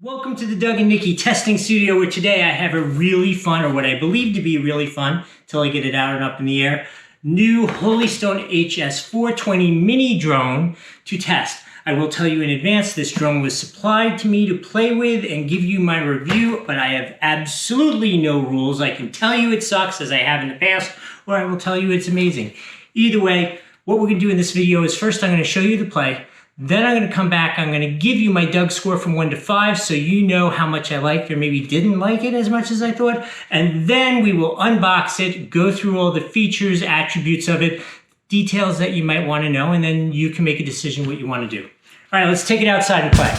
Welcome to the Doug and Nikki testing studio, where today I have a really fun, or what I believe to be really fun, till I get it out and up in the air, new Holystone HS420 mini drone to test. I will tell you in advance, this drone was supplied to me to play with and give you my review, but I have absolutely no rules. I can tell you it sucks, as I have in the past, or I will tell you it's amazing. Either way, what we're going to do in this video is first I'm going to show you the play. Then I'm going to come back, I'm going to give you my Doug score from 1 to 5 so you know how much I liked or maybe didn't like it as much as I thought. And then we will unbox it, go through all the features, attributes of it, details that you might want to know, and then you can make a decision what you want to do. All right, let's take it outside and play.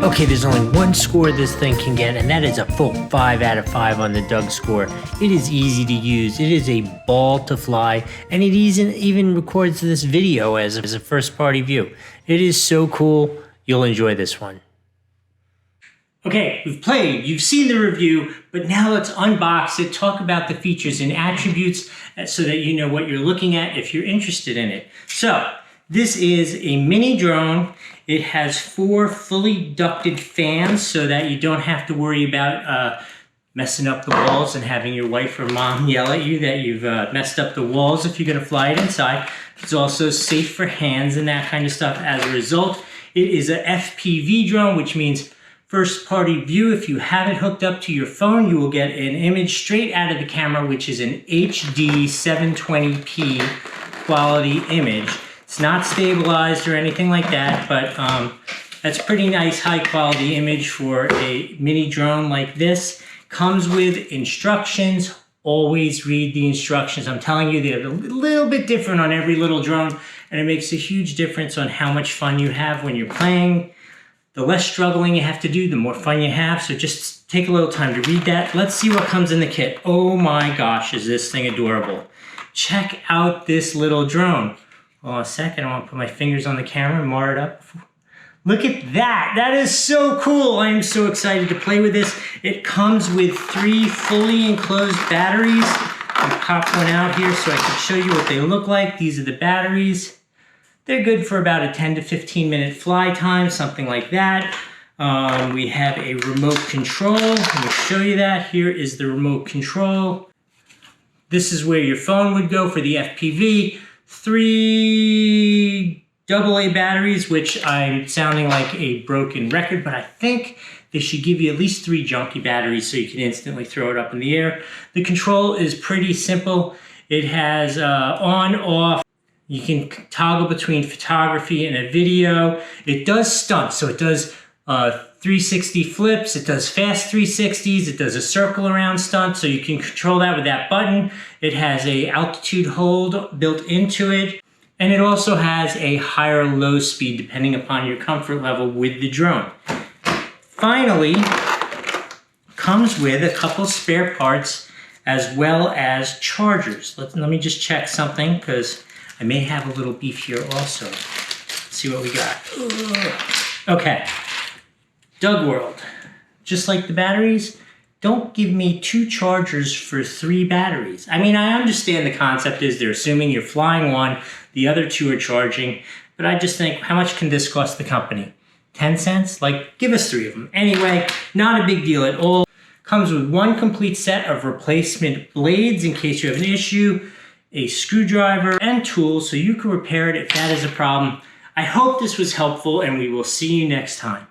Okay, there's only one score this thing can get, and that is a full 5 out of 5 on the Doug score. It is easy to use, it is a ball to fly, and it even records this video as a first party view. It is so cool, you'll enjoy this one. Okay, we've played, you've seen the review, but now let's unbox it, talk about the features and attributes so that you know what you're looking at if you're interested in it. So, this is a mini drone. It has 4 fully ducted fans so that you don't have to worry about messing up the walls and having your wife or mom yell at you that you've messed up the walls if you're going to fly it inside. It's also safe for hands and that kind of stuff as a result. It is a FPV drone, which means first party view. If you have it hooked up to your phone, you will get an image straight out of the camera, which is an HD 720p quality image. It's not stabilized or anything like that, but that's pretty nice high quality image for a mini drone like this. Comes with instructions. Always read the instructions. I'm telling you, they're a little bit different on every little drone, and it makes a huge difference on how much fun you have when you're playing. The less struggling you have to do, the more fun you have, so just take a little time to read that. Let's see what comes in the kit. Oh my gosh, is this thing adorable. Check out this little drone. Hold on a second, I want to put my fingers on the camera and mar it up. Look at that, that is so cool. I am so excited to play with this. It comes with 3 fully enclosed batteries. I'll pop one out here so I can show you what they look like. These are the batteries. They're good for about a 10 to 15 minute fly time, something like that. We have a remote control. Let me show you that. Here is the remote control. This is where your phone would go for the FPV. 3 AA batteries, which I'm sounding like a broken record, but I think they should give you at least 3 junky batteries so you can instantly throw it up in the air. The control is pretty simple. It has on, off. You can toggle between photography and a video. It does stunts, so it does 360 flips, it does fast 360s, it does a circle around stunt, so you can control that with that button. It has a altitude hold built into it, and it also has a higher low speed depending upon your comfort level with the drone. Finally, comes with a couple spare parts as well as chargers. Let me just check something because I may have a little beef here also. Let's see what we got. Okay. Doug World, just like the batteries, don't give me 2 chargers for 3 batteries. I mean, I understand the concept is they're assuming you're flying one, the other 2 are charging, but I just think, how much can this cost the company? 10 cents? Like, give us 3 of them. Anyway, not a big deal at all. Comes with one complete set of replacement blades in case you have an issue, a screwdriver, and tools so you can repair it if that is a problem. I hope this was helpful, and we will see you next time.